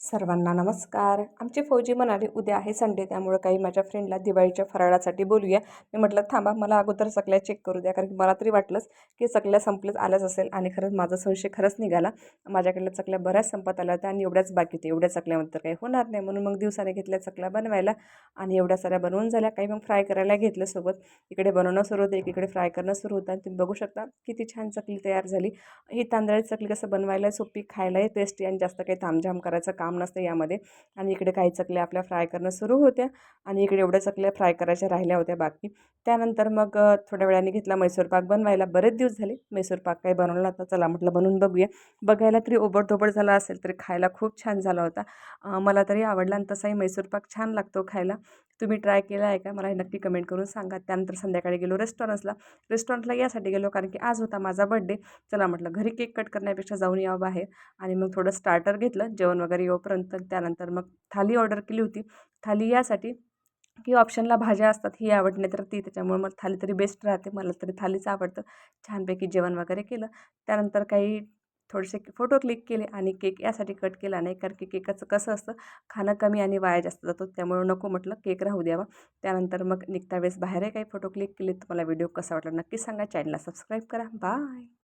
सर्वांना नमस्कार. आमची फौजी म्हणाली उद्या आहे संडे, त्यामुळे काही माझ्या फ्रेंडला दिवाळीच्या फराळासाठी बोलूया. मी म्हटलं थांबा, मला अगोदर चकल्या चेक करू द्या, कारण की मला तरी वाटलंच की चकल्या संपल्याच आल्याच असेल. आणि खरंच माझा संशय खरंच निघाला. माझ्याकडल्या चकल्या बऱ्याच संपत आल्या होत्या आणि एवढ्याच बाकी होत्या. एवढ्या चकल्यामध्ये तर काही होणार नाही, म्हणून मग दिवसाने घेतल्या चकल्या बनवायला. आणि एवढ्या साऱ्या बनवून झाल्या. काही मग फ्राय करायला घेतलं सोबत. इकडे बनवणं सुरू होतं, एकीकडे फ्राय करणं सुरू होतं. आणि तुम्ही बघू शकता किती छान चकली तयार झाली. ही तांदळाची चकली कसं बनवायला सोपी, खायलाही टेस्टी आणि जास्त काही तामझाम करायचं काम नसतं यामध्ये. आणि इकडे काही चकल्या आपल्या फ्राय करणं सुरू होत्या. आणि इकडे एवढ्या चकल्या फ्राय करायच्या राहिल्या होत्या बाकी. त्यानंतर मग थोड्या वेळाने घेतला मैसूरपाक बनवायला. बरेच दिवस झाले मैसूरपाक काही बनवला नव्हता, चला म्हटलं बनवून बघूया. बघायला तरी ओबडधोबड झाला असेल, तरी खायला खूप छान झाला होता. मला तरी आवडला आणि तसाही मैसूरपाक छान लागतो खायला. तुम्ही ट्राय केला आहे का, मला हे नक्की कमेंट करून सांगा. त्यानंतर संध्याकाळी गेलो रेस्टॉरंटला यासाठी गेलो कारण की आज होता माझा बड्डे. चला म्हटलं घरी केक कट करण्यापेक्षा जाऊन यावं बाहेर. आणि मग थोडं स्टार्टर घेतलं जेवण वगैरे येऊपर्यंत. त्यानंतर मग थाली ऑर्डर केली होती. थाली यासाठी की ऑप्शनला भाज्या असतात, ही आवड नाही तर ती, त्याच्यामुळे मला थाली तरी बेस्ट राहते. मला तरी थालीच आवडतं. छानपैकी जेवण वगैरे केलं. त्यानंतर काही थोडेसे फोटो क्लिक केले आणि केक यासाठी कट केला नाही, कारण की केकाचं कसं असतं, खाणं कमी आणि वाया जास्त जातो, त्यामुळे नको म्हटलं केक राहू द्यावा. त्यानंतर मग निघता वेळेस बाहेरही काही फोटो क्लिक केले. तुम्हाला व्हिडिओ कसा वाटला नक्की सांगा. चॅनलला सबस्क्राईब करा. बाय.